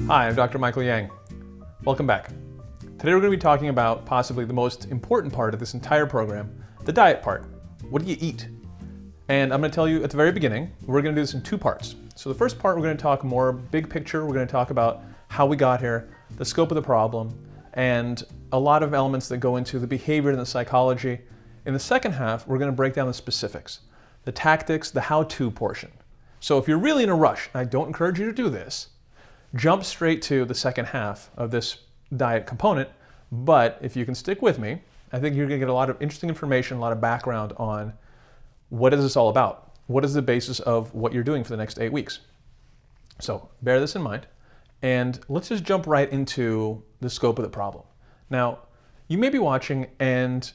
Hi, I'm Dr. Michael Yang. Welcome back. Today we're going to be talking about possibly the most important part of this entire program, the diet part. What do you eat? And I'm going to tell you at the very beginning, we're going to do this in two parts. So the first part, we're going to talk more big picture. We're going to talk about how we got here, the scope of the problem, and a lot of elements that go into the behavior and the psychology. In the second half, we're going to break down the specifics, the tactics, the how-to portion. So if you're really in a rush, and I don't encourage you to do this, jump straight to the second half of this diet component. But if you can stick with me, I think you're going to get a lot of interesting information, a lot of background on what is this all about? What is the basis of what you're doing for the next 8 weeks? So bear this in mind, and let's just jump right into the scope of the problem. Now, you may be watching and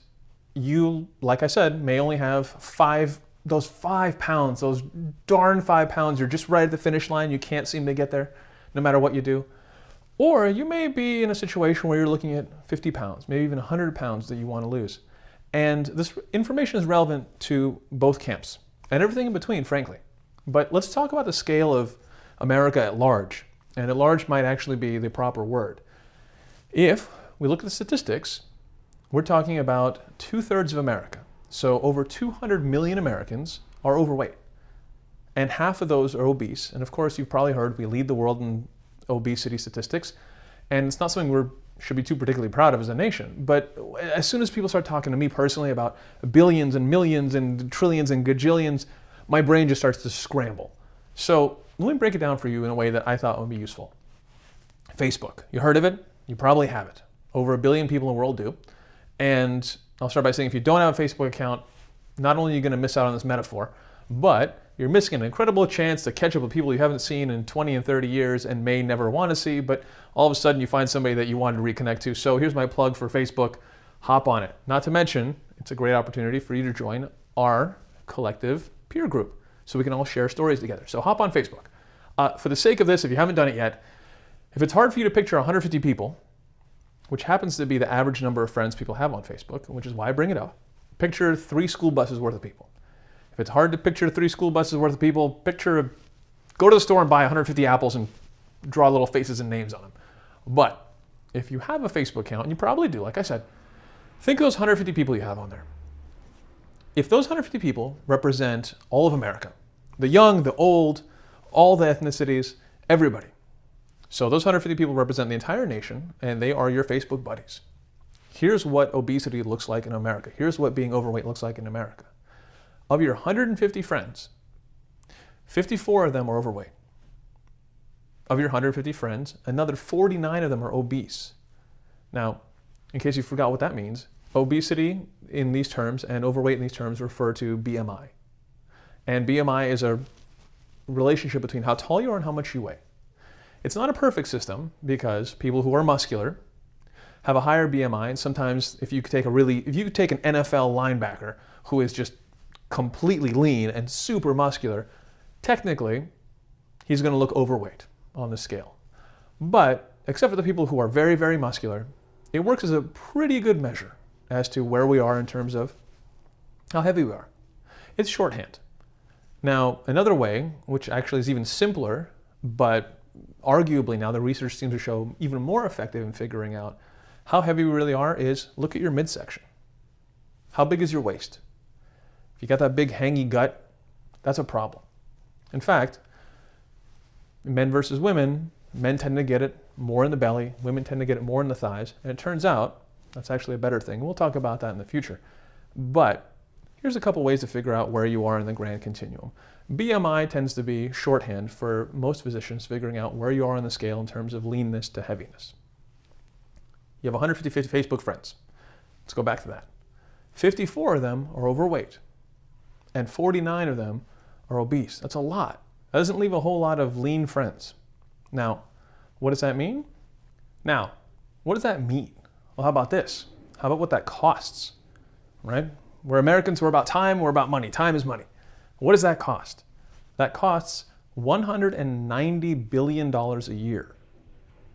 you, like I said, may only have those 5 pounds, those darn 5 pounds. You're just right at the finish line. You can't seem to get there no matter what you do. Or you may be in a situation where you're looking at 50 pounds, maybe even 100 pounds that you want to lose. And this information is relevant to both camps and everything in between, frankly. But let's talk about the scale of America at large. And at large might actually be the proper word. If we look at the statistics, we're talking about 2/3 of America. So over 200 million Americans are overweight. And half of those are obese. And of course, you've probably heard we lead the world in obesity statistics. And it's not something we should be too particularly proud of as a nation. But as soon as people start talking to me personally about billions and millions and trillions and gajillions, my brain just starts to scramble. So let me break it down for you in a way that I thought would be useful. Facebook, you heard of it? You probably have it. Over 1 billion people in the world do. And I'll start by saying if you don't have a Facebook account, not only are you going to miss out on this metaphor, but you're missing an incredible chance to catch up with people you haven't seen in 20 and 30 years and may never want to see, but all of a sudden you find somebody that you wanted to reconnect to. So here's my plug for Facebook. Hop on it. Not to mention, it's a great opportunity for you to join our collective peer group so we can all share stories together. So hop on Facebook. For the sake of this, if you haven't done it yet, if it's hard for you to picture 150 people, which happens to be the average number of friends people have on Facebook, which is why I bring it up, picture 3 school buses worth of people. If it's hard to picture 3 school buses worth of people, go to the store and buy 150 apples and draw little faces and names on them. But if you have a Facebook account, and you probably do, like I said, think of those 150 people you have on there. If those 150 people represent all of America, the young, the old, all the ethnicities, everybody. So those 150 people represent the entire nation, and they are your Facebook buddies. Here's what obesity looks like in America. Here's what being overweight looks like in America. Of your 150 friends, 54 of them are overweight. Of your 150 friends, another 49 of them are obese. Now, in case you forgot what that means, obesity in these terms and overweight in these terms refer to BMI. And BMI is a relationship between how tall you are and how much you weigh. It's not a perfect system because people who are muscular have a higher BMI, and sometimes if you take an NFL linebacker who is just completely lean and super muscular, technically he's going to look overweight on the scale. But except for the people who are very, very muscular, it works as a pretty good measure as to where we are in terms of how heavy we are. It's shorthand. Now, another way, which actually is even simpler, but arguably now the research seems to show even more effective in figuring out how heavy we really are, is look at your midsection. How big is your waist? If you got that big hangy gut, that's a problem. In fact, men versus women, men tend to get it more in the belly, women tend to get it more in the thighs, and it turns out that's actually a better thing. We'll talk about that in the future. But here's a couple ways to figure out where you are in the grand continuum. BMI tends to be shorthand for most physicians figuring out where you are on the scale in terms of leanness to heaviness. You have 150 Facebook friends. Let's go back to that. 54 of them are overweight, and 49 of them are obese. That's a lot. That doesn't leave a whole lot of lean friends. Now, what does that mean? Well, how about this? How about what that costs, right? We're Americans, we're about time, we're about money. Time is money. What does that cost? That costs $190 billion a year.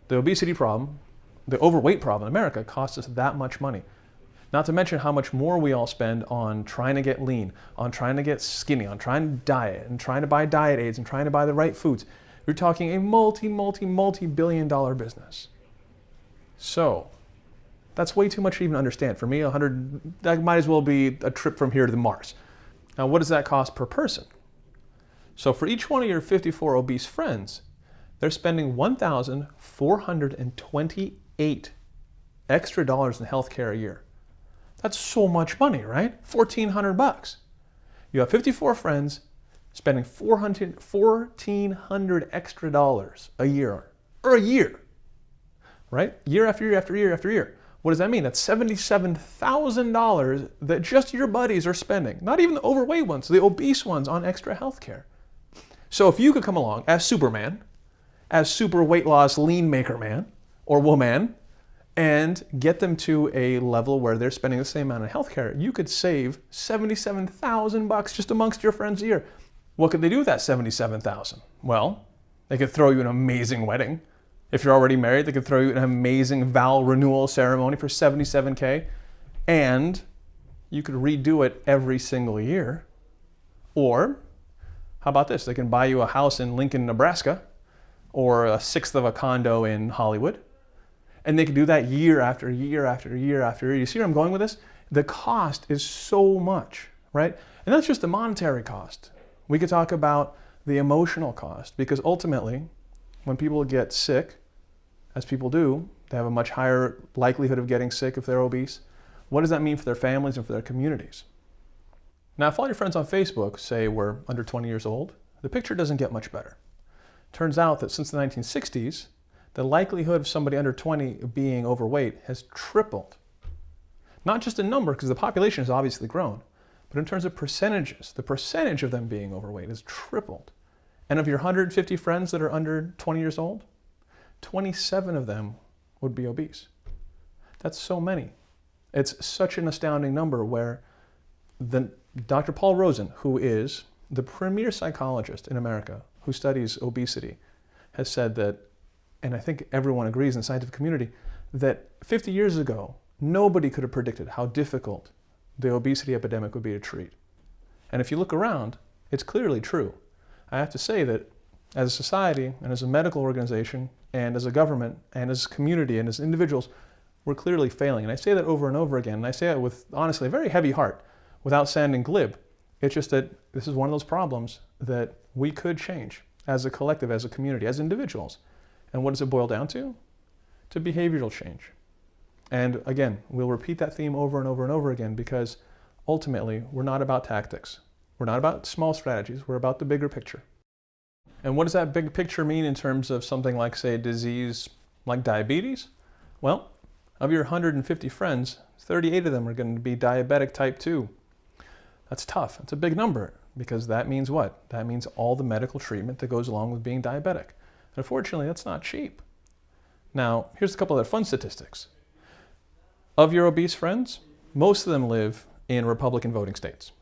The obesity problem, the overweight problem in America costs us that much money. Not to mention how much more we all spend on trying to get lean, on trying to get skinny, on trying to diet, and trying to buy diet aids, and trying to buy the right foods. You're talking a multi-billion dollar business. So that's way too much to even understand. For me, 100, that might as well be a trip from here to Mars. Now, what does that cost per person? So for each one of your 54 obese friends, they're spending $1,428 extra dollars in healthcare a year. That's so much money, right? $1,400. You have 54 friends spending $1,400 extra dollars a year, right? Year after year after year after year. What does that mean? That's $77,000 that just your buddies are spending. Not even the overweight ones, the obese ones on extra healthcare. So if you could come along as Superman, as super weight loss lean maker man or woman, and get them to a level where they're spending the same amount on healthcare, you could save $77,000 just amongst your friends a year. What could they do with that $77,000? Well, they could throw you an amazing wedding. If you're already married, they could throw you an amazing vow renewal ceremony for $77K, and you could redo it every single year. Or, how about this? They can buy you a house in Lincoln, Nebraska, or a sixth of a condo in Hollywood, and they could do that year after year after year after year. You see where I'm going with this? The cost is so much, right? And that's just the monetary cost. We could talk about the emotional cost, because ultimately, when people get sick, as people do, they have a much higher likelihood of getting sick if they're obese. What does that mean for their families and for their communities? Now, if all your friends on Facebook say we're under 20 years old, the picture doesn't get much better. Turns out that since the 1960s, the likelihood of somebody under 20 being overweight has tripled. Not just in number, because the population has obviously grown, but in terms of percentages, the percentage of them being overweight has tripled. And of your 150 friends that are under 20 years old, 27 of them would be obese. That's so many. It's such an astounding number where Dr. Paul Rozin, who is the premier psychologist in America who studies obesity, has said that, and I think everyone agrees in the scientific community, that 50 years ago, nobody could have predicted how difficult the obesity epidemic would be to treat. And if you look around, it's clearly true. I have to say that as a society and as a medical organization and as a government and as a community and as individuals, we're clearly failing. And I say that over and over again, and I say it with, honestly, a very heavy heart, without sounding glib. It's just that this is one of those problems that we could change as a collective, as a community, as individuals. And what does it boil down to? To behavioral change. And again, we'll repeat that theme over and over and over again, because ultimately, we're not about tactics. We're not about small strategies. We're about the bigger picture. And what does that big picture mean in terms of something like, say, a disease like diabetes? Well, of your 150 friends, 38 of them are going to be diabetic type 2. That's tough. That's a big number, because that means what? That means all the medical treatment that goes along with being diabetic. And unfortunately, that's not cheap. Now, here's a couple of fun statistics. Of your obese friends, most of them live in Republican voting states.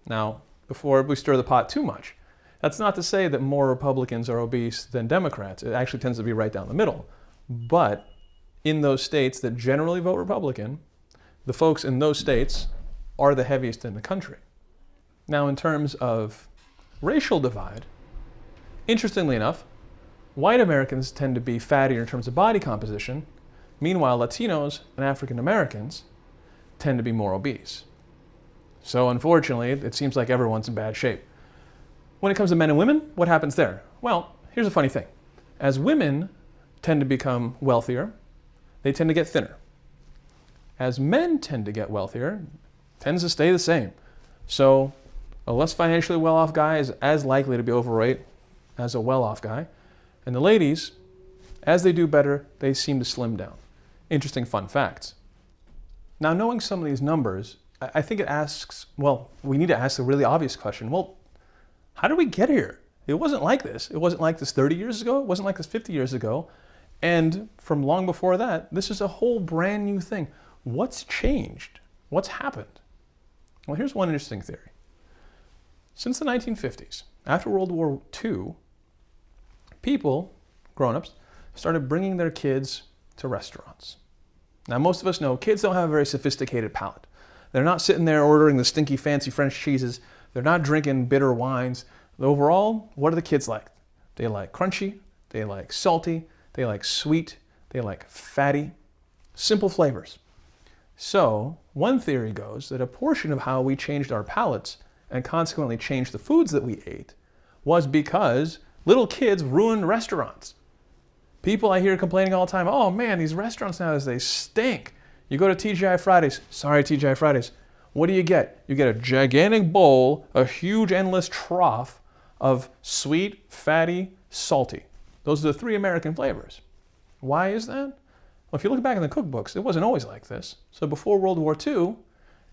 Now, before we stir the pot too much, that's not to say that more Republicans are obese than Democrats. It actually tends to be right down the middle. But in those states that generally vote Republican, the folks in those states are the heaviest in the country. Now, in terms of racial divide, interestingly enough, white Americans tend to be fattier in terms of body composition. Meanwhile, Latinos and African Americans tend to be more obese. So unfortunately, it seems like everyone's in bad shape. When it comes to men and women, what happens there? Well, here's a funny thing. As women tend to become wealthier, they tend to get thinner. As men tend to get wealthier, it tends to stay the same. So a less financially well-off guy is as likely to be overweight as a well-off guy. And the ladies, as they do better, they seem to slim down. Interesting fun facts. Now, knowing some of these numbers, I think it asks, well, we need to ask the really obvious question. Well, how did we get here? It wasn't like this. It wasn't like this 30 years ago. It wasn't like this 50 years ago. And from long before that, this is a whole brand new thing. What's changed? What's happened? Well, here's one interesting theory. Since the 1950s, after World War II, people, grown-ups, started bringing their kids to restaurants. Now, most of us know kids don't have a very sophisticated palate. They're not sitting there ordering the stinky, fancy French cheeses. They're not drinking bitter wines. Overall, what are the kids like? They like crunchy, they like salty, they like sweet, they like fatty. Simple flavors. So, one theory goes that a portion of how we changed our palates and consequently changed the foods that we ate was because little kids ruined restaurants. People I hear complaining all the time, oh man, these restaurants nowadays, they stink. You go to TGI Fridays, sorry TGI Fridays, what do? You get a gigantic bowl, a huge endless trough of sweet, fatty, salty. Those are the three American flavors. Why is that? Well, if you look back in the cookbooks, it wasn't always like this. So before World War II,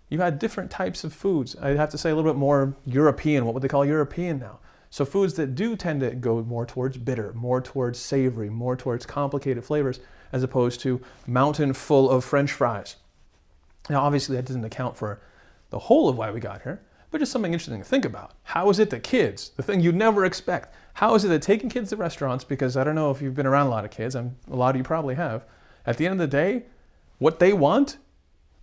you had different types of foods. I'd have to say a little bit more European. What would they call European now? So foods that do tend to go more towards bitter, more towards savory, more towards complicated flavors, as opposed to mountain full of French fries. Now, obviously, that doesn't account for the whole of why we got here, but just something interesting to think about. How is it that kids, the thing you'd never expect, how is it that taking kids to restaurants, because I don't know if you've been around a lot of kids, a lot of you probably have, at the end of the day, what they want,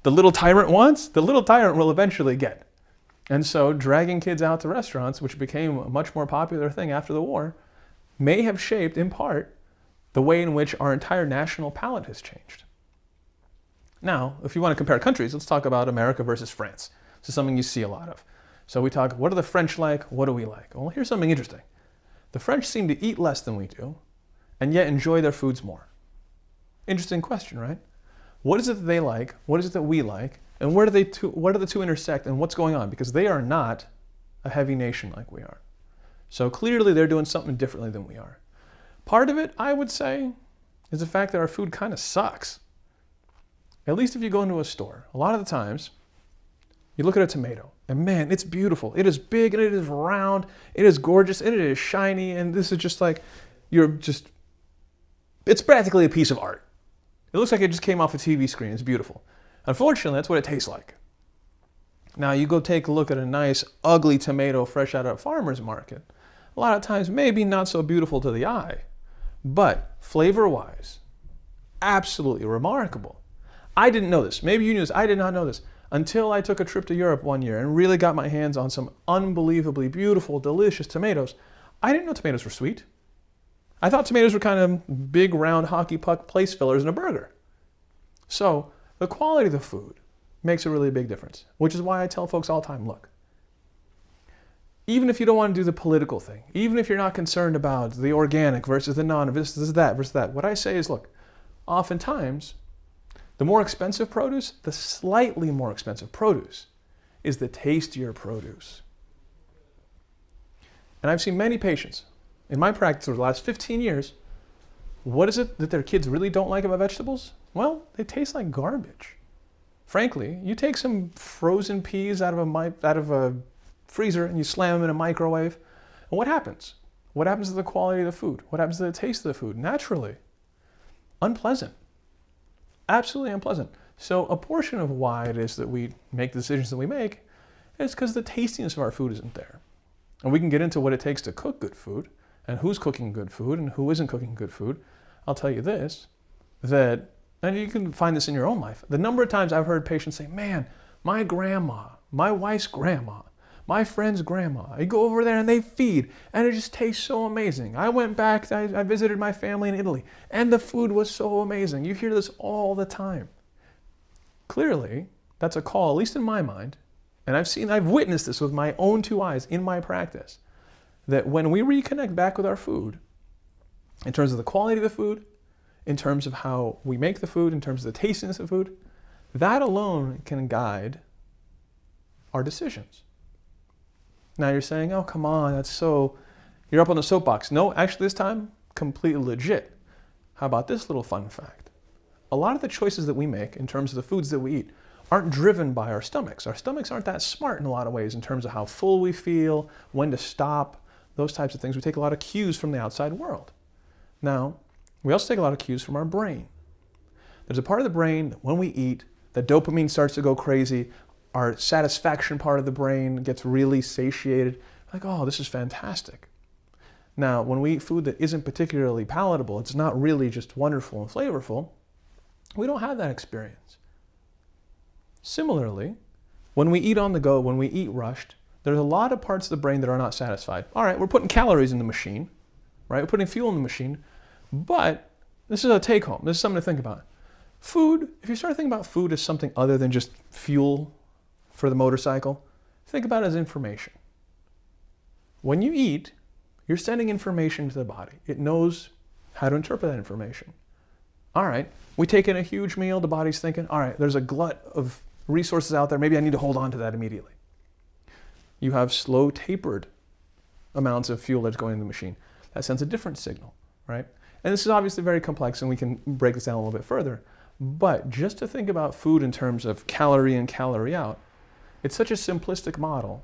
the little tyrant wants, the little tyrant will eventually get. And so dragging kids out to restaurants, which became a much more popular thing after the war, may have shaped, in part, the way in which our entire national palate has changed. Now, if you want to compare countries, let's talk about America versus France. This is something you see a lot of. So we talk, what are the French like? What do we like? Well, here's something interesting. The French seem to eat less than we do, and yet enjoy their foods more. Interesting question, right? What is it that they like? What is it that we like? And where do the two intersect, and what's going on? Because they are not a heavy nation like we are. So clearly they're doing something differently than we are. Part of it, I would say, is the fact that our food kind of sucks. At least if you go into a store, a lot of the times, you look at a tomato, and man, it's beautiful. It is big, and it is round, it is gorgeous, and it is shiny, and this is just like, it's practically a piece of art. It looks like it just came off a TV screen. It's beautiful. Unfortunately, that's what it tastes like. Now, you go take a look at a nice, ugly tomato fresh out of a farmer's market. A lot of times, maybe not so beautiful to the eye, but flavor-wise, absolutely remarkable. I didn't know this. Maybe you knew this. I did not know this until I took a trip to Europe one year and really got my hands on some unbelievably beautiful, delicious tomatoes. I didn't know tomatoes were sweet. I thought tomatoes were kind of big, round, hockey puck place fillers in a burger. So the quality of the food makes a really big difference, which is why I tell folks all the time, look, even if you don't want to do the political thing, even if you're not concerned about the organic versus the versus that, what I say is, look, oftentimes, the more expensive produce, the slightly more expensive produce, is the tastier produce. And I've seen many patients, in my practice over the last 15 years, what is it that their kids really don't like about vegetables? Well, they taste like garbage. Frankly, you take some frozen peas out of a freezer and you slam them in a microwave, and what happens? What happens to the quality of the food? What happens to the taste of the food? Naturally, unpleasant. Absolutely unpleasant. So a portion of why it is that we make the decisions that we make is because the tastiness of our food isn't there. And we can get into what it takes to cook good food, and who's cooking good food and who isn't cooking good food. I'll tell you this, and you can find this in your own life, the number of times I've heard patients say, man, my grandma, my wife's grandma, my friend's grandma, I go over there and they feed, and it just tastes so amazing. I went back, I visited my family in Italy, and the food was so amazing. You hear this all the time. Clearly, that's a call, at least in my mind, and I've witnessed this with my own two eyes in my practice, that when we reconnect back with our food, in terms of the quality of the food, in terms of how we make the food, in terms of the tastiness of food, that alone can guide our decisions. Now you're saying, oh, come on, you're up on the soapbox. No, actually this time, completely legit. How about this little fun fact? A lot of the choices that we make in terms of the foods that we eat aren't driven by our stomachs. Our stomachs aren't that smart in a lot of ways in terms of how full we feel, when to stop, those types of things. We take a lot of cues from the outside world. Now, we also take a lot of cues from our brain. There's a part of the brain that when we eat, the dopamine starts to go crazy, our satisfaction part of the brain gets really satiated. Like, oh, this is fantastic. Now, when we eat food that isn't particularly palatable, it's not really just wonderful and flavorful, we don't have that experience. Similarly, when we eat on the go, when we eat rushed, there's a lot of parts of the brain that are not satisfied. All right, we're putting calories in the machine, right? We're putting fuel in the machine, but this is a take home. This is something to think about. Food, if you start thinking about food as something other than just fuel for the motorcycle, think about it as information. When you eat, you're sending information to the body. It knows how to interpret that information. All right, we take in a huge meal, the body's thinking, all right, there's a glut of resources out there, maybe I need to hold on to that immediately. You have slow tapered amounts of fuel that's going in the machine. That sends a different signal, right? And this is obviously very complex and we can break this down a little bit further. But just to think about food in terms of calorie in, calorie out, it's such a simplistic model.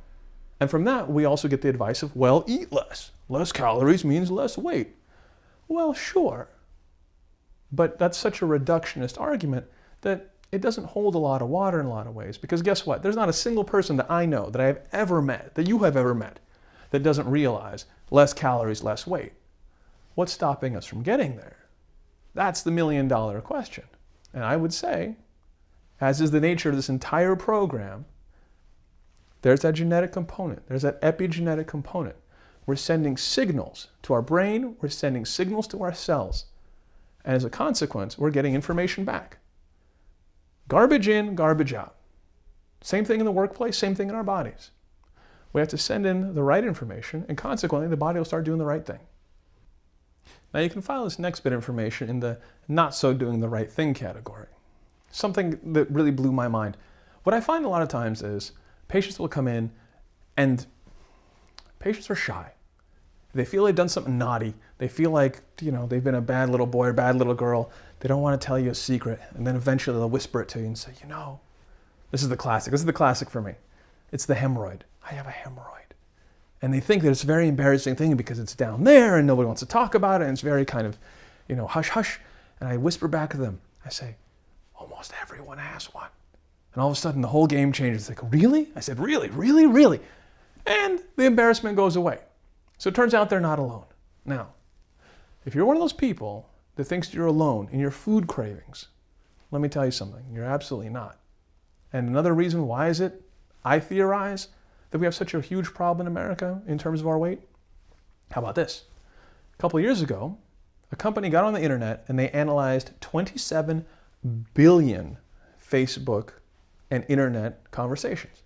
And from that, we also get the advice of, well, eat less. Less calories means less weight. Well, sure. But that's such a reductionist argument that it doesn't hold a lot of water in a lot of ways. Because guess what? There's not a single person that I know, that I have ever met, that you have ever met, that doesn't realize less calories, less weight. What's stopping us from getting there? That's the million-dollar question. And I would say, as is the nature of this entire program, there's that genetic component. There's that epigenetic component. We're sending signals to our brain. We're sending signals to our cells. And as a consequence, we're getting information back. Garbage in, garbage out. Same thing in the workplace, same thing in our bodies. We have to send in the right information, and consequently, the body will start doing the right thing. Now you can file this next bit of information in the not so doing the right thing category. Something that really blew my mind. What I find a lot of times is patients will come in and patients are shy. They feel they've done something naughty. They feel like, they've been a bad little boy or bad little girl. They don't want to tell you a secret. And then eventually they'll whisper it to you and say, this is the classic. This is the classic for me. It's the hemorrhoid. I have a hemorrhoid. And they think that it's a very embarrassing thing because it's down there and nobody wants to talk about it. And it's very kind of, hush, hush. And I whisper back to them. I say, almost everyone has one. And all of a sudden the whole game changes. It's like, really? I said, really, really, really? And the embarrassment goes away. So it turns out they're not alone. Now, if you're one of those people that thinks you're alone in your food cravings, let me tell you something. You're absolutely not. And another reason why is it, I theorize, that we have such a huge problem in America in terms of our weight? How about this? A couple of years ago, a company got on the internet and they analyzed 27 billion Facebook and internet conversations.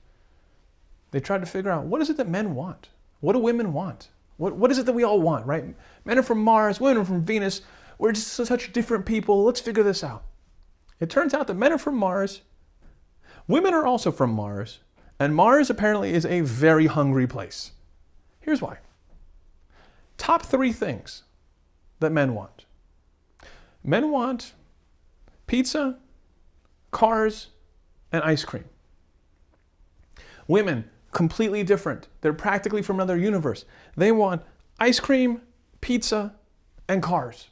They tried to figure out, what is it that men want? What do women want? What is it that we all want, right? Men are from Mars, women are from Venus. We're just such different people. Let's figure this out. It turns out that men are from Mars. Women are also from Mars. And Mars apparently is a very hungry place. Here's why. Top 3 things that men want. Men want pizza, cars, and ice cream. Women, completely different. They're practically from another universe. They want ice cream, pizza, and cars.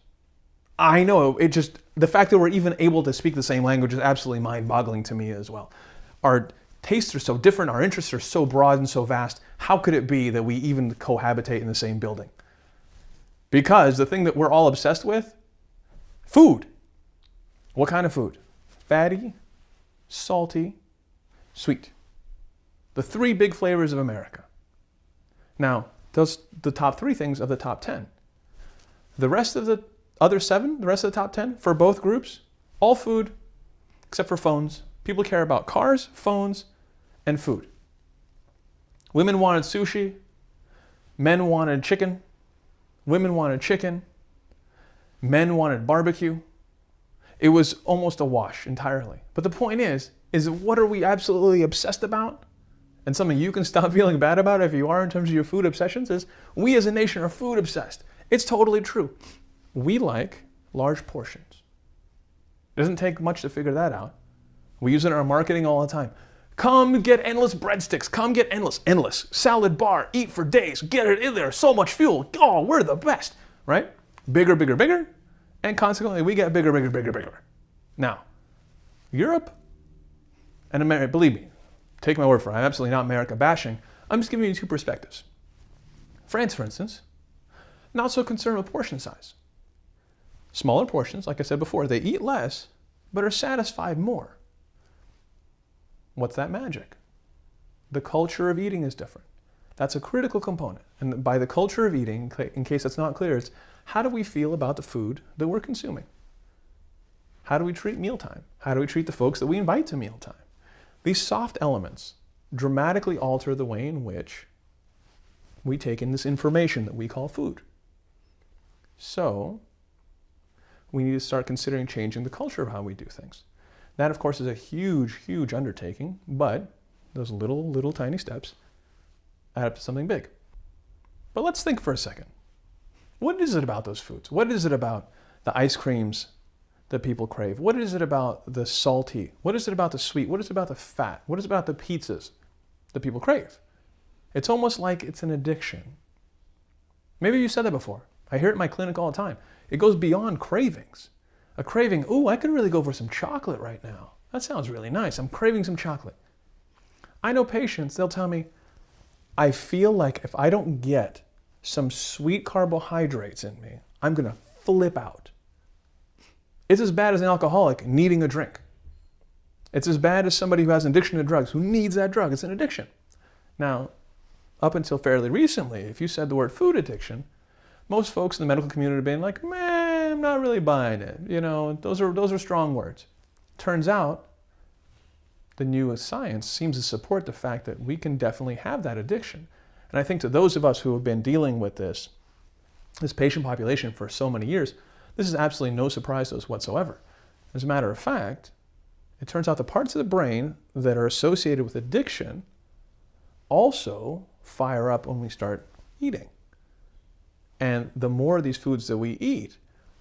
I know, the fact that we're even able to speak the same language is absolutely mind-boggling to me as well. Our tastes are so different, our interests are so broad and so vast. How could it be that we even cohabitate in the same building? Because the thing that we're all obsessed with, food. What kind of food? Fatty, salty, sweet. The 3 big flavors of America. Now, those the top 3 things of the top 10. The rest of the other 7, the rest of the top 10, for both groups, all food, except for phones. People care about cars, phones, and food. Women wanted sushi. Men wanted chicken. Women wanted chicken. Men wanted barbecue. It was almost a wash entirely. But the point is what are we absolutely obsessed about? And something you can stop feeling bad about if you are in terms of your food obsessions is we as a nation are food obsessed. It's totally true. We like large portions. It doesn't take much to figure that out. We use it in our marketing all the time. Come get endless breadsticks. Come get endless salad bar. Eat for days. Get it in there. So much fuel. Oh, we're the best, right? Bigger, bigger, bigger. And consequently, we get bigger, bigger, bigger, bigger. Now, Europe and America, believe me, take my word for it, I'm absolutely not America bashing. I'm just giving you 2 perspectives. France, for instance, not so concerned with portion size. Smaller portions, like I said before, they eat less, but are satisfied more. What's that magic? The culture of eating is different. That's a critical component. And by the culture of eating, in case that's not clear, it's how do we feel about the food that we're consuming? How do we treat mealtime? How do we treat the folks that we invite to mealtime? These soft elements dramatically alter the way in which we take in this information that we call food. So we need to start considering changing the culture of how we do things. That, of course, is a huge, huge undertaking, but those little tiny steps add up to something big. But let's think for a second. What is it about those foods? What is it about the ice creams that people crave? What is it about the salty? What is it about the sweet? What is it about the fat? What is it about the pizzas that people crave? It's almost like it's an addiction. Maybe you said that before. I hear it in my clinic all the time. It goes beyond cravings. A craving, ooh, I could really go for some chocolate right now. That sounds really nice. I'm craving some chocolate. I know patients, they'll tell me, I feel like if I don't get some sweet carbohydrates in me, I'm going to flip out. It's as bad as an alcoholic needing a drink. It's as bad as somebody who has an addiction to drugs, who needs that drug. It's an addiction. Now, up until fairly recently, if you said the word food addiction, most folks in the medical community have been like, man, I'm not really buying it. You know, those are strong words. Turns out, the newest science seems to support the fact that we can definitely have that addiction. And I think to those of us who have been dealing with this patient population for so many years, this is absolutely no surprise to us whatsoever. As a matter of fact, it turns out the parts of the brain that are associated with addiction also fire up when we start eating. And the more of these foods that we eat,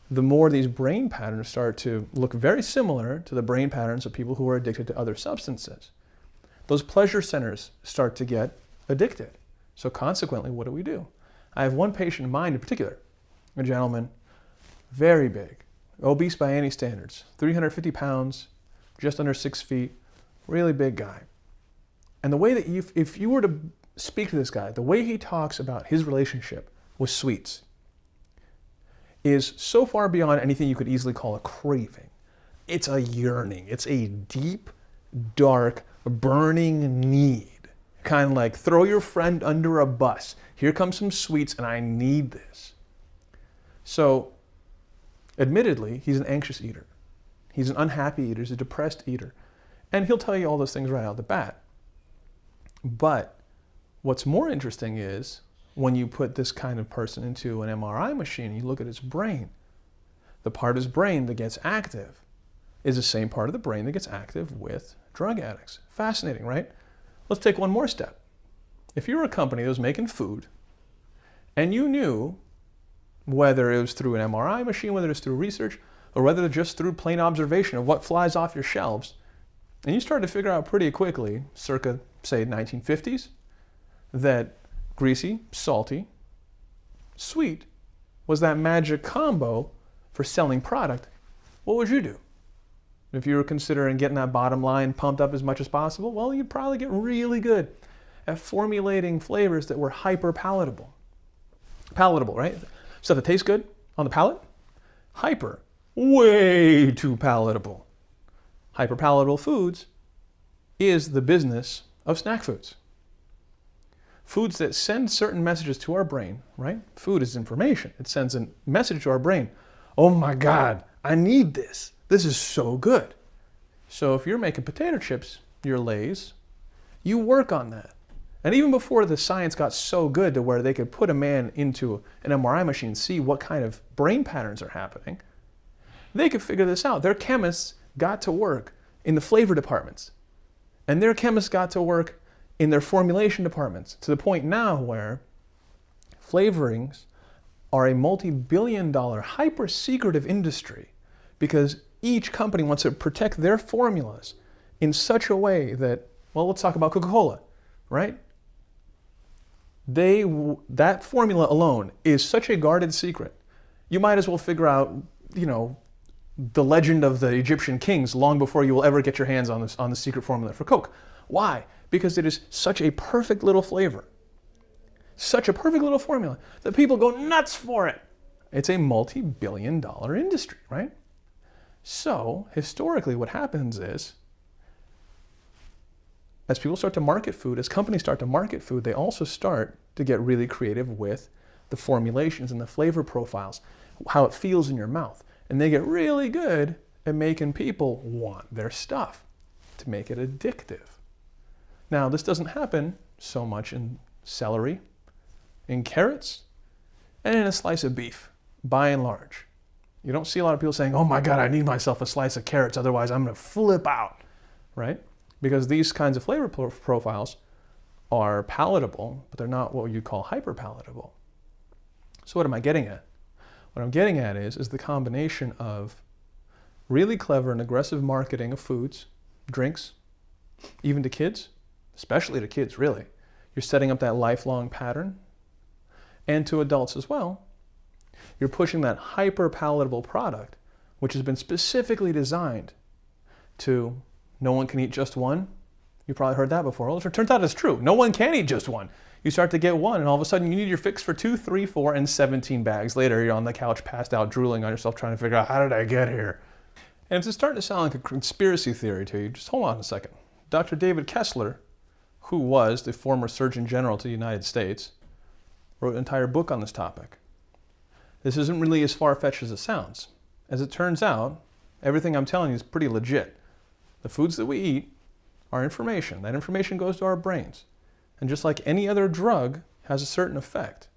the more these brain patterns start to look very similar to the brain patterns of people who are addicted to other substances. Those pleasure centers start to get addicted. So consequently, what do? I have one patient in mind in particular, a gentleman, very big, obese by any standards, 350 pounds, just under 6 feet, really big guy. And the way that if you were to speak to this guy, the way he talks about his relationship with sweets is so far beyond anything you could easily call a craving. It's a yearning. It's a deep, dark, burning need. Kind of like throw your friend under a bus. Here comes some sweets and I need this. So, admittedly, he's an anxious eater. He's an unhappy eater. He's a depressed eater. And he'll tell you all those things right out the bat. But what's more interesting is when you put this kind of person into an MRI machine, you look at his brain. The part of his brain that gets active is the same part of the brain that gets active with drug addicts. Fascinating, right? Let's take one more step. If you were a company that was making food and you knew whether it was through an MRI machine, whether it's through research, or whether just through plain observation of what flies off your shelves, and you started to figure out pretty quickly, circa, say, 1950s, that greasy, salty, sweet was that magic combo for selling product, what would you do? If you were considering getting that bottom line pumped up as much as possible, well, you'd probably get really good at formulating flavors that were hyper palatable. Palatable, right? Stuff that tastes good on the palate. Hyper, way too palatable. Hyper palatable foods is the business of snack foods. Foods that send certain messages to our brain, right? Food is information. It sends a message to our brain. Oh my God, I need this. This is so good. So if you're making potato chips, your Lay's, you work on that. And even before the science got so good to where they could put a man into an MRI machine and see what kind of brain patterns are happening, they could figure this out. Their chemists got to work in the flavor departments. And their chemists got to work in their formulation departments, to the point now where flavorings are a multi-billion-dollar hyper-secretive industry because each company wants to protect their formulas in such a way that, well, let's talk about Coca-Cola, right? That formula alone is such a guarded secret. You might as well figure out, the legend of the Egyptian kings long before you will ever get your hands on the secret formula for Coke. Why? Because it is such a perfect little flavor, such a perfect little formula that people go nuts for it. It's a multi-billion-dollar industry, right? So, historically, what happens is as people start to market food, as companies start to market food, they also start to get really creative with the formulations and the flavor profiles, how it feels in your mouth. And they get really good at making people want their stuff to make it addictive. Now, this doesn't happen so much in celery, in carrots, and in a slice of beef, by and large. You don't see a lot of people saying, oh my God, I need myself a slice of carrots, otherwise I'm going to flip out, right? Because these kinds of flavor profiles are palatable, but they're not what you call hyperpalatable. So what am I getting at? What I'm getting at is the combination of really clever and aggressive marketing of foods, drinks, even to kids, especially to kids, really. You're setting up that lifelong pattern. And to adults as well. You're pushing that hyper-palatable product, which has been specifically designed to no one can eat just one. You probably heard that before. Well, it turns out it's true. No one can eat just one. You start to get one, and all of a sudden you need your fix for 2, 3, 4, and 17 bags. Later, you're on the couch, passed out, drooling on yourself, trying to figure out, how did I get here? And if it's starting to sound like a conspiracy theory to you, just hold on a second. Dr. David Kessler, who was the former Surgeon General to the United States, wrote an entire book on this topic. This isn't really as far-fetched as it sounds. As it turns out, everything I'm telling you is pretty legit. The foods that we eat are information. That information goes to our brains. And just like any other drug has a certain effect.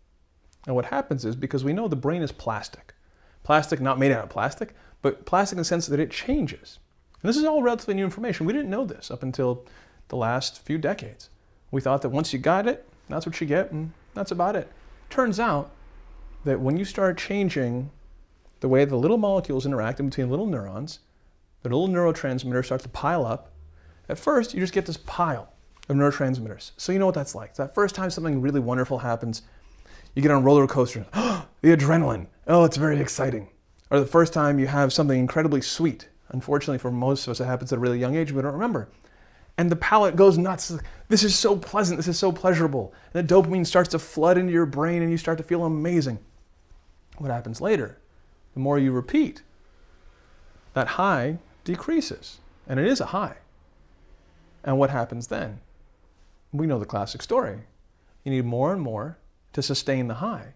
And what happens is, because we know the brain is plastic. Plastic not made out of plastic, but plastic in the sense that it changes. And this is all relatively new information. We didn't know this up until the last few decades. We thought that once you got it, that's what you get, and that's about it. Turns out that when you start changing the way the little molecules interact in between little neurons, the little neurotransmitters start to pile up. At first, you just get this pile of neurotransmitters. So you know what that's like. It's that first time something really wonderful happens, you get on a roller coaster, the adrenaline, oh, it's very exciting. Or the first time you have something incredibly sweet. Unfortunately for most of us, it happens at a really young age, we don't remember. And the palate goes nuts. This is so pleasant, this is so pleasurable. And the dopamine starts to flood into your brain and you start to feel amazing. What happens later? The more you repeat, that high decreases. And it is a high. And what happens then? We know the classic story. You need more and more to sustain the high.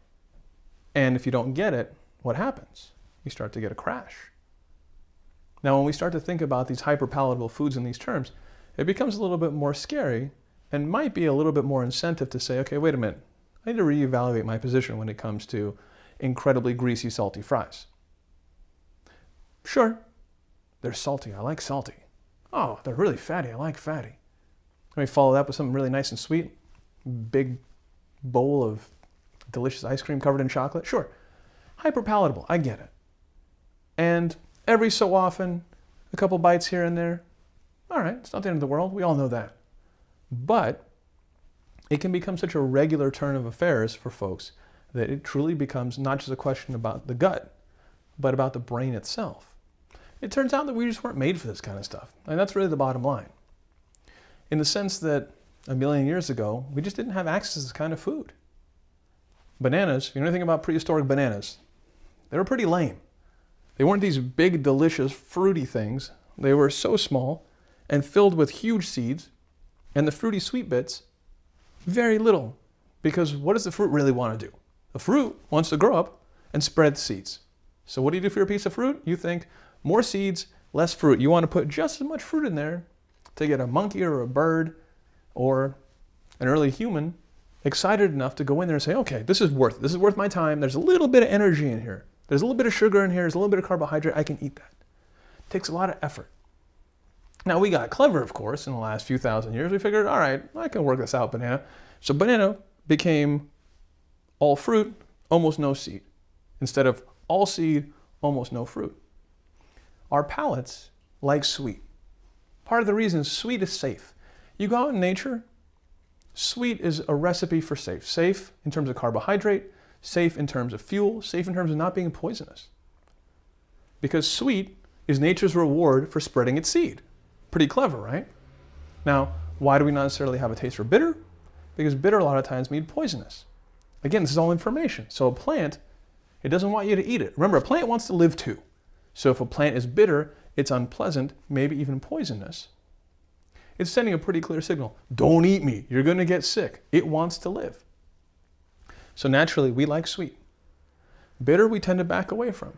And if you don't get it, what happens? You start to get a crash. Now, when we start to think about these hyperpalatable foods in these terms, it becomes a little bit more scary and might be a little bit more incentive to say, okay, wait a minute, I need to reevaluate my position when it comes to incredibly greasy, salty fries. Sure, they're salty. I like salty. Oh, they're really fatty. I like fatty. Let me follow that with something really nice and sweet. Big bowl of delicious ice cream covered in chocolate. Sure, hyperpalatable. I get it. And every so often, a couple bites here and there. All right, it's not the end of the world. We all know that. But it can become such a regular turn of affairs for folks that it truly becomes not just a question about the gut, but about the brain itself. It turns out that we just weren't made for this kind of stuff. And that's really the bottom line. In the sense that a million years ago, we just didn't have access to this kind of food. Bananas, if you know anything about prehistoric bananas, they were pretty lame. They weren't these big, delicious, fruity things. They were so small and filled with huge seeds, and the fruity sweet bits, very little. Because what does the fruit really want to do? The fruit wants to grow up and spread seeds. So what do you do for your piece of fruit? You think, more seeds, less fruit. You want to put just as much fruit in there to get a monkey or a bird or an early human excited enough to go in there and say, okay, this is worth my time. There's a little bit of energy in here. There's a little bit of sugar in here. There's a little bit of carbohydrate. I can eat that. It takes a lot of effort. Now, we got clever, of course, in the last few thousand years. We figured, all right, I can work this out, banana. So banana became all fruit, almost no seed, instead of all seed, almost no fruit. Our palates like sweet. Part of the reason sweet is safe. You go out in nature, sweet is a recipe for safe. Safe in terms of carbohydrate, safe in terms of fuel, safe in terms of not being poisonous. Because sweet is nature's reward for spreading its seed. Pretty clever, right? Now, why do we not necessarily have a taste for bitter? Because bitter a lot of times means poisonous. Again, this is all information. So a plant, it doesn't want you to eat it. Remember, a plant wants to live too. So if a plant is bitter, it's unpleasant, maybe even poisonous. It's sending a pretty clear signal. Don't eat me. You're going to get sick. It wants to live. So naturally, we like sweet. Bitter, we tend to back away from.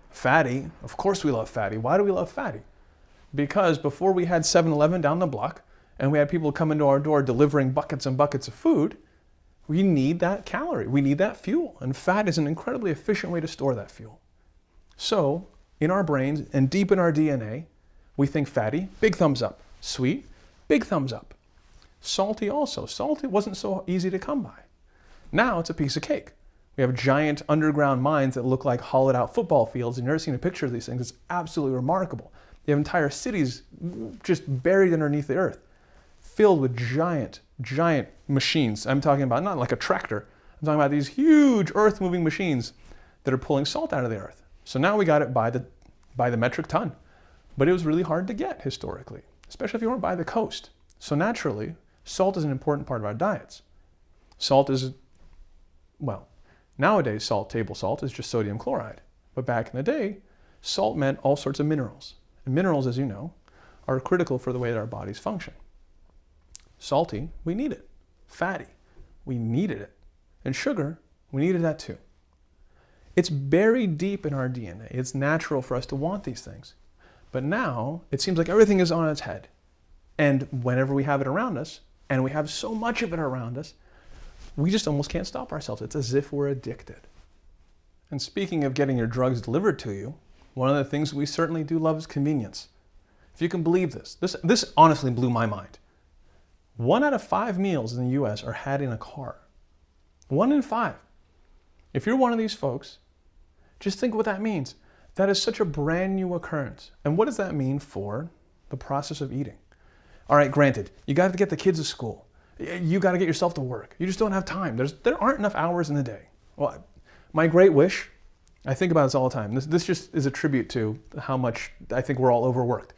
Fatty, of course we love fatty. Why do we love fatty? Because before we had 7-Eleven down the block and we had people come into our door delivering buckets and buckets of food, we need that calorie. We need that fuel. And fat is an incredibly efficient way to store that fuel. So in our brains and deep in our DNA, we think fatty, big thumbs up. Sweet, big thumbs up. Salty also. Salty wasn't so easy to come by. Now it's a piece of cake. We have giant underground mines that look like hollowed out football fields. And you've never seen a picture of these things. It's absolutely remarkable. You have entire cities just buried underneath the earth, filled with giant, giant machines. I'm talking about not like a tractor. I'm talking about these huge earth-moving machines that are pulling salt out of the earth. So now we got it by the metric ton. But it was really hard to get historically, especially if you weren't by the coast. So naturally, salt is an important part of our diets. Salt is, well, nowadays salt, table salt, is just sodium chloride. But back in the day, salt meant all sorts of minerals. And minerals, as you know, are critical for the way that our bodies function. Salty, we need it. Fatty, we needed it. And sugar, we needed that too. It's buried deep in our DNA. It's natural for us to want these things. But now, it seems like everything is on its head. And whenever we have it around us, and we have so much of it around us, we just almost can't stop ourselves. It's as if we're addicted. And speaking of getting your drugs delivered to you, one of the things we certainly do love is convenience. If you can believe this. This honestly blew my mind. 1 out of 5 meals in the US are had in a car. 1 in 5. If you're one of these folks, just think what that means. That is such a brand new occurrence. And what does that mean for the process of eating? All right, granted, you got to get the kids to school. You got to get yourself to work. You just don't have time. There aren't enough hours in the day. Well, my great wish, I think about this all the time. This just is a tribute to how much I think we're all overworked.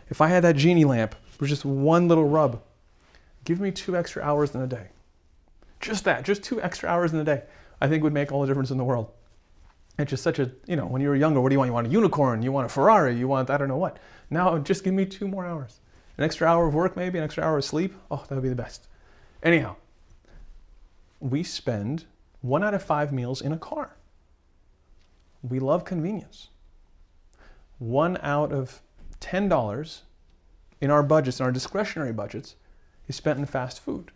If I had that genie lamp with just one little rub, give me 2 extra hours in a day. Just that, just 2 extra hours in a day, I think would make all the difference in the world. It's just such a, when you were younger, what do you want? You want a unicorn, you want a Ferrari, you want, I don't know what. Now, just give me 2 more hours. An extra hour of work maybe, an extra hour of sleep. Oh, that would be the best. Anyhow, we spend 1 out of 5 meals in a car. We love convenience. 1 out of $10 in our budgets, in our discretionary budgets, is spent in fast food.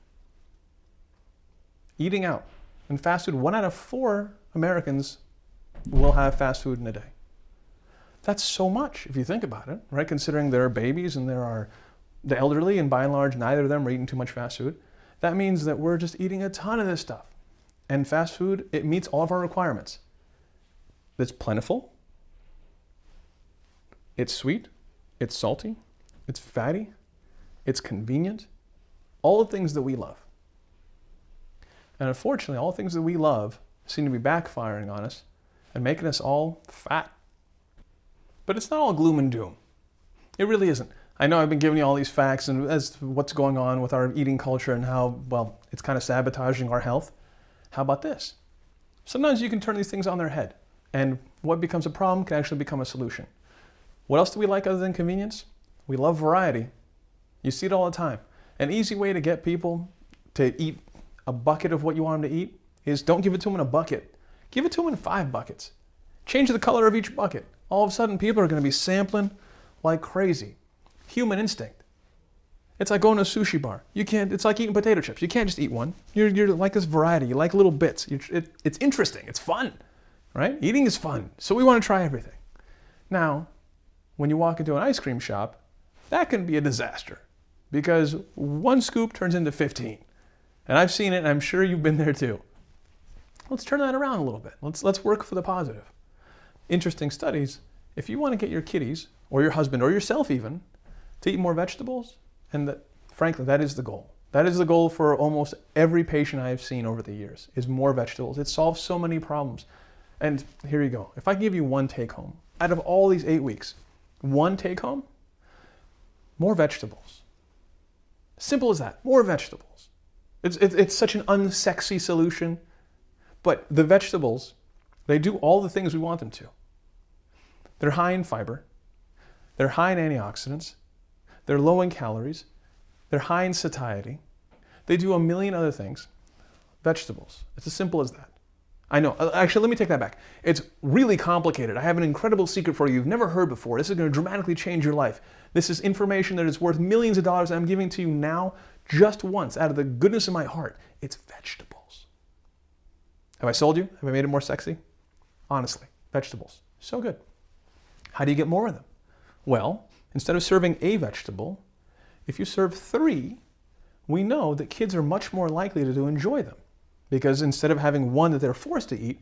Eating out. In fast food, 1 out of 4 Americans will have fast food in a day. That's so much if you think about it, right? Considering there are babies and there are the elderly, and by and large, neither of them are eating too much fast food. That means that we're just eating a ton of this stuff. And fast food, it meets all of our requirements. It's plentiful, it's sweet, it's salty, it's fatty, it's convenient, all the things that we love. And unfortunately, all the things that we love seem to be backfiring on us and making us all fat. But it's not all gloom and doom. It really isn't. I know I've been giving you all these facts and as to what's going on with our eating culture and how, well, it's kind of sabotaging our health. How about this? Sometimes you can turn these things on their head, and what becomes a problem can actually become a solution. What else do we like other than convenience? We love variety. You see it all the time. An easy way to get people to eat a bucket of what you want them to eat is don't give it to them in a bucket. Give it to them in 5 buckets. Change the color of each bucket. All of a sudden, people are going to be sampling like crazy. Human instinct. It's like going to a sushi bar. It's like eating potato chips. You can't just eat one. You're like this variety. You like little bits. It's interesting. It's fun, right? Eating is fun. So we want to try everything. Now, when you walk into an ice cream shop, that can be a disaster because 1 scoop turns into 15. And I've seen it, and I'm sure you've been there too. Let's turn that around a little bit. Let's work for the positive. Interesting studies. If you want to get your kiddies, or your husband, or yourself even, to eat more vegetables, and frankly, that is the goal. That is the goal for almost every patient I have seen over the years, is more vegetables. It solves so many problems. And here you go. If I give you one take home, out of all these 8 weeks, one take home, more vegetables. Simple as that, more vegetables. It's such an unsexy solution, but the vegetables, they do all the things we want them to. They're high in fiber, they're high in antioxidants, they're low in calories, They're high in satiety. They do a million other things. Vegetables. It's as simple as that. I know. Actually, let me take that back. It's really complicated. I have an incredible secret for you you've never heard before. This is going to dramatically change your life. This is information that is worth millions of dollars, and I'm giving to you now just once out of the goodness of my heart. It's vegetables. Have I sold you? Have I made it more sexy? Honestly, vegetables. So good. How do you get more of them? Well, instead of serving a vegetable, if you serve 3, we know that kids are much more likely to enjoy them. Because instead of having one that they're forced to eat,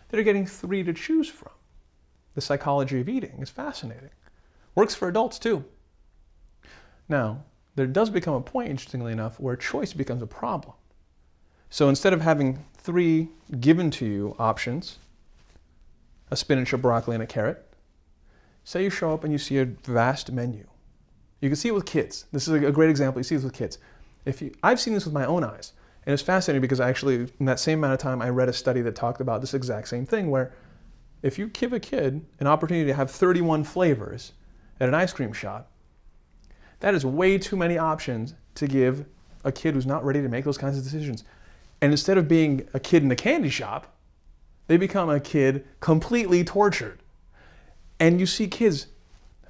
they're getting 3 to choose from. The psychology of eating is fascinating. Works for adults too. Now, there does become a point, interestingly enough, where choice becomes a problem. So instead of having 3 given to you options, a spinach, a broccoli, and a carrot, say you show up and you see a vast menu. You can see it with kids. This is a great example. You see this with kids. I've seen this with my own eyes. And it's fascinating because actually, in that same amount of time, I read a study that talked about this exact same thing, where if you give a kid an opportunity to have 31 flavors at an ice cream shop, that is way too many options to give a kid who's not ready to make those kinds of decisions. And instead of being a kid in a candy shop, they become a kid completely tortured. And you see kids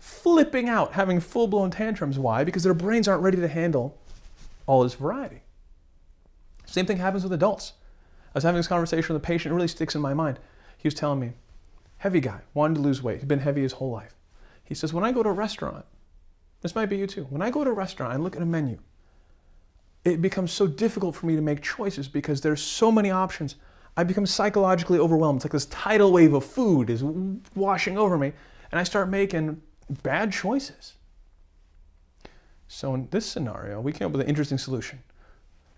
flipping out, having full-blown tantrums. Why? Because their brains aren't ready to handle all this variety. Same thing happens with adults. I was having this conversation with a patient, it really sticks in my mind. He was telling me, heavy guy, wanted to lose weight. He'd been heavy his whole life. He says, when I go to a restaurant, this might be you too, when I go to a restaurant and look at a menu, it becomes so difficult for me to make choices because there's so many options. I become psychologically overwhelmed. It's like this tidal wave of food is washing over me, and I start making bad choices. So in this scenario, we came up with an interesting solution.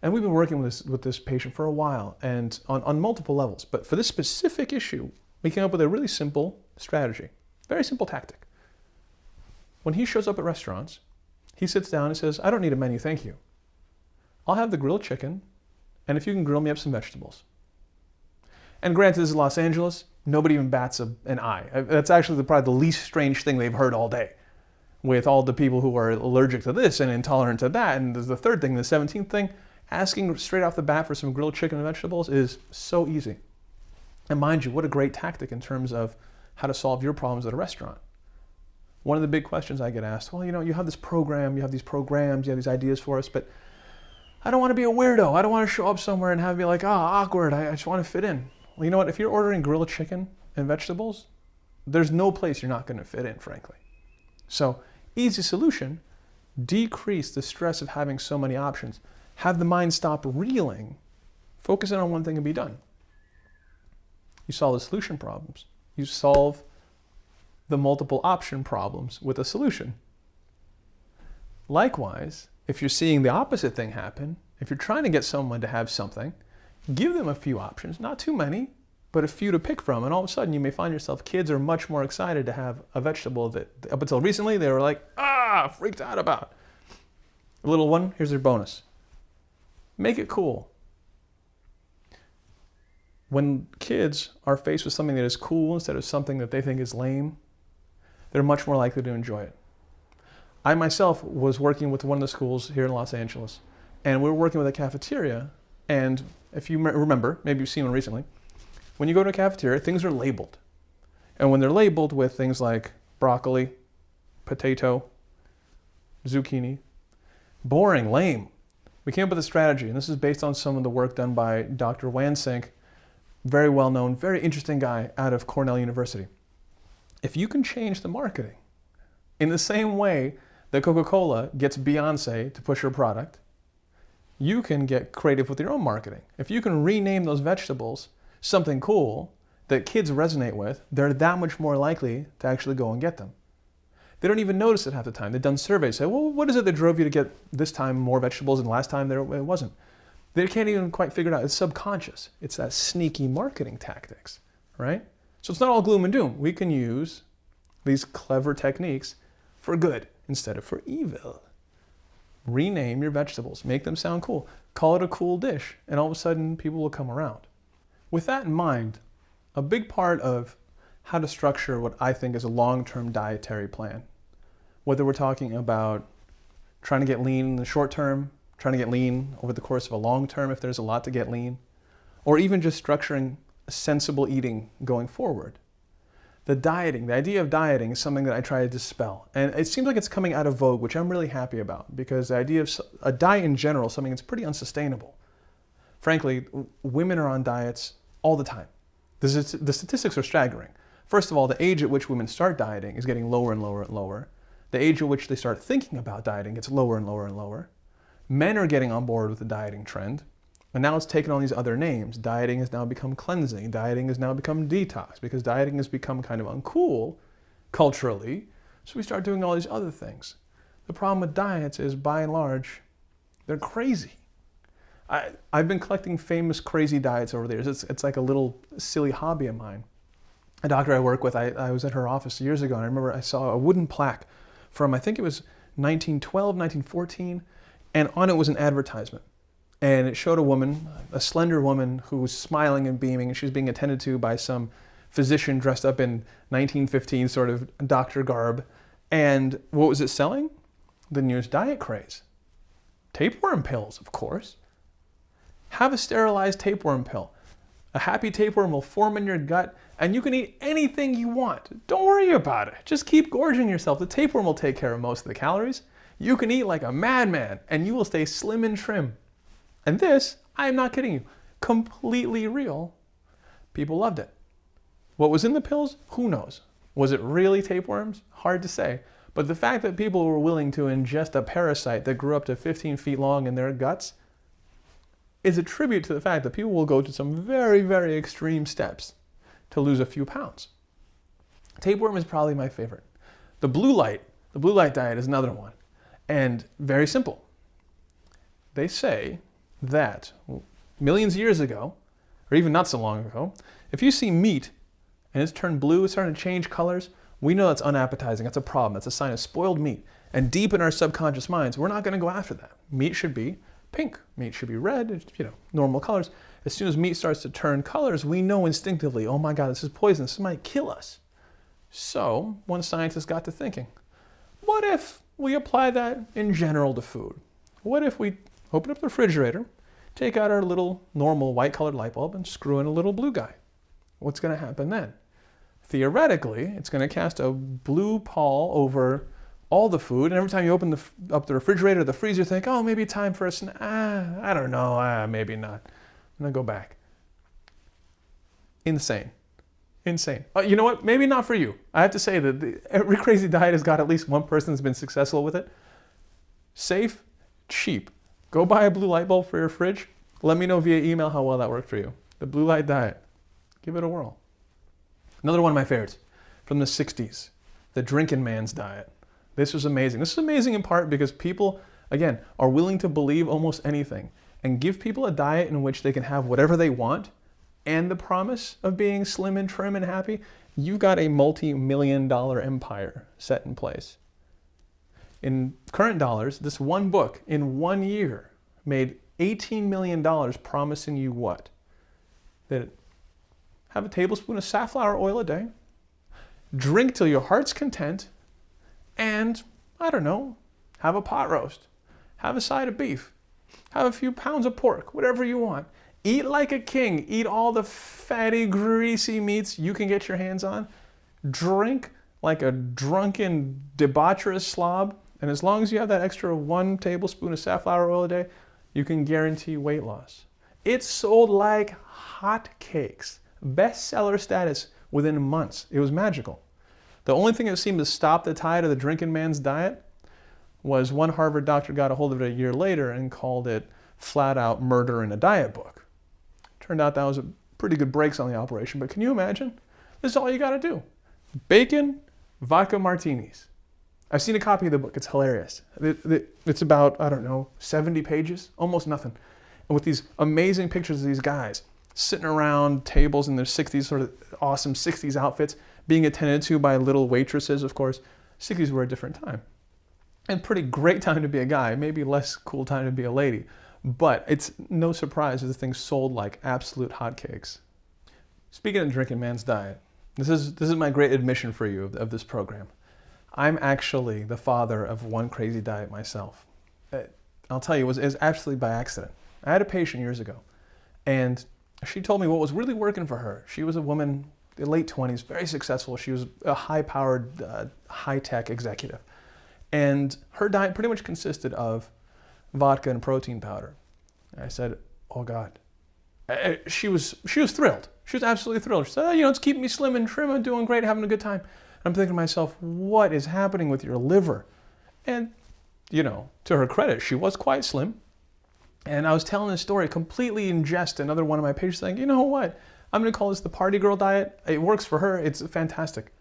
And we've been working with this patient for a while and on multiple levels. But for this specific issue, we came up with a really simple strategy, very simple tactic. When he shows up at restaurants, he sits down and says, I don't need a menu, thank you. I'll have the grilled chicken, and if you can grill me up some vegetables. And granted, this is Los Angeles, nobody even bats an eye. That's actually probably the least strange thing they've heard all day, with all the people who are allergic to this and intolerant to that. And there's the third thing, the 17th thing. Asking straight off the bat for some grilled chicken and vegetables is so easy. And mind you, what a great tactic in terms of how to solve your problems at a restaurant. One of the big questions I get asked, well, you have this program, you have these programs, you have these ideas for us, but I don't want to be a weirdo. I don't want to show up somewhere and have me like, awkward. I just want to fit in. Well, you know what? If you're ordering grilled chicken and vegetables, there's no place you're not going to fit in, frankly. So, easy solution, decrease the stress of having so many options. Have the mind stop reeling, focus in on one thing and be done. You solve the solution problems. You solve the multiple option problems with a solution. Likewise, if you're seeing the opposite thing happen, if you're trying to get someone to have something, give them a few options, not too many, but a few to pick from, and all of a sudden you may find yourself, kids are much more excited to have a vegetable that up until recently they were like, freaked out about. A little one, here's their bonus. Make it cool. When kids are faced with something that is cool instead of something that they think is lame, they're much more likely to enjoy it. I myself was working with one of the schools here in Los Angeles, and we were working with a cafeteria, and if you remember, maybe you've seen one recently, when you go to a cafeteria, things are labeled. And when they're labeled with things like broccoli, potato, zucchini, boring, lame. We came up with a strategy, and this is based on some of the work done by Dr. Wansink, very well-known, very interesting guy out of Cornell University. If you can change the marketing in the same way that Coca-Cola gets Beyonce to push her product, you can get creative with your own marketing. If you can rename those vegetables something cool that kids resonate with, they're that much more likely to actually go and get them. They don't even notice it half the time. They've done surveys, say, well, what is it that drove you to get this time more vegetables and last time it wasn't? They can't even quite figure it out. It's subconscious. It's that sneaky marketing tactics, right? So it's not all gloom and doom. We can use these clever techniques for good instead of for evil. Rename your vegetables. Make them sound cool. Call it a cool dish, and all of a sudden people will come around. With that in mind, a big part of how to structure what I think is a long-term dietary plan, whether we're talking about trying to get lean in the short term, trying to get lean over the course of a long term if there's a lot to get lean, or even just structuring sensible eating going forward. The idea of dieting is something that I try to dispel. And it seems like it's coming out of vogue, which I'm really happy about, because the idea of a diet in general is something that's pretty unsustainable. Frankly, women are on diets all the time. The statistics are staggering. First of all, the age at which women start dieting is getting lower and lower and lower. The age at which they start thinking about dieting gets lower and lower and lower. Men are getting on board with the dieting trend. And now it's taken on these other names. Dieting has now become cleansing. Dieting has now become detox, because dieting has become kind of uncool culturally. So we start doing all these other things. The problem with diets is, by and large, they're crazy. I've been collecting famous crazy diets over the years. It's like a little silly hobby of mine. A doctor I work with, I was at her office years ago, and I remember I saw a wooden plaque from, I think it was 1912, 1914, and on it was an advertisement. And it showed a woman, a slender woman, who was smiling and beaming, and she was being attended to by some physician dressed up in 1915 sort of doctor garb. And what was it selling? The newest diet craze. Tapeworm pills, of course. Have a sterilized tapeworm pill. A happy tapeworm will form in your gut, and you can eat anything you want. Don't worry about it. Just keep gorging yourself. The tapeworm will take care of most of the calories. You can eat like a madman, and you will stay slim and trim. And this, I am not kidding you, completely real. People loved it. What was in the pills? Who knows? Was it really tapeworms? Hard to say. But the fact that people were willing to ingest a parasite that grew up to 15 feet long in their guts is a tribute to the fact that people will go to some very, very extreme steps to lose a few pounds. Tapeworm is probably my favorite. The blue light diet is another one. And very simple. They say that millions of years ago, or even not so long ago, if you see meat and it's turned blue, it's starting to change colors, we know that's unappetizing. That's a problem. That's a sign of spoiled meat. And deep in our subconscious minds, we're not going to go after that. Meat should be pink. Meat should be red, normal colors. As soon as meat starts to turn colors, we know instinctively, oh my God, this is poison. This might kill us. So one scientist got to thinking, what if we apply that in general to food? What if we open up the refrigerator, take out our little normal white colored light bulb and screw in a little blue guy? What's going to happen then? Theoretically, it's going to cast a blue pall over all the food, and every time you open up the refrigerator, the freezer, think, oh, maybe time for a snack. I don't know, maybe not. I'm going to go back. Insane. You know what? Maybe not for you. I have to say that every crazy diet has got at least one person that's been successful with it. Safe, cheap. Go buy a blue light bulb for your fridge. Let me know via email how well that worked for you. The blue light diet. Give it a whirl. Another one of my favorites from the 60s, the drinking man's diet. This was amazing. This is amazing in part because people, again, are willing to believe almost anything and give people a diet in which they can have whatever they want and the promise of being slim and trim and happy. You've got a multi-million-dollar empire set in place. In current dollars, this one book in 1 year made $18 million, promising you what? That have a tablespoon of safflower oil a day, drink till your heart's content, and, I don't know, have a pot roast, have a side of beef, have a few pounds of pork, whatever you want. Eat like a king. Eat all the fatty, greasy meats you can get your hands on. Drink like a drunken, debaucherous slob. And as long as you have that extra 1 tablespoon of safflower oil a day, you can guarantee weight loss. It sold like hotcakes. Bestseller status within months. It was magical. The only thing that seemed to stop the tide of the drinking man's diet was one Harvard doctor got a hold of it a year later and called it flat out murder in a diet book. Turned out that was a pretty good brakes on the operation, but can you imagine? This is all you got to do. Bacon, vodka martinis. I've seen a copy of the book. It's hilarious. It's about, 70 pages, almost nothing. And with these amazing pictures of these guys sitting around tables in their 60s, sort of awesome 60s outfits, being attended to by little waitresses, of course. 60s were a different time. And pretty great time to be a guy, maybe less cool time to be a lady. But it's no surprise that the thing sold like absolute hotcakes. Speaking of drinking man's diet, this is my great admission for you of this program. I'm actually the father of one crazy diet myself. I'll tell you, it was absolutely by accident. I had a patient years ago, and she told me what was really working for her. She was a woman, in late 20s, very successful. She was a high-powered, high-tech executive. And her diet pretty much consisted of vodka and protein powder. And I said, oh God. She was thrilled. She was absolutely thrilled. She said, oh, it's keeping me slim and trim. I'm doing great, having a good time. And I'm thinking to myself, what is happening with your liver? And, to her credit, she was quite slim. And I was telling this story completely in jest. Another one of my patients saying, you know what? I'm going to call this the party girl diet. It works for her. It's fantastic.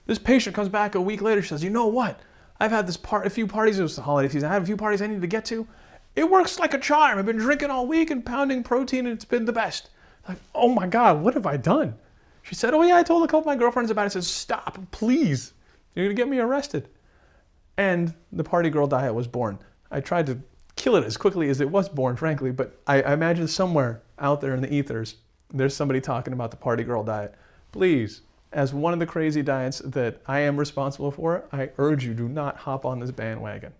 This patient comes back a week later. She says, you know what? I've had a few parties. It was the holiday season. I had a few parties I need to get to. It works like a charm. I've been drinking all week and pounding protein, and it's been the best. Like, oh my God, what have I done? She said, oh yeah, I told a couple of my girlfriends about it. I said, stop, please. You're going to get me arrested. And the party girl diet was born. I tried to kill it as quickly as it was born, frankly, but I imagine somewhere out there in the ethers, there's somebody talking about the party girl diet. Please, as one of the crazy diets that I am responsible for, I urge you, do not hop on this bandwagon.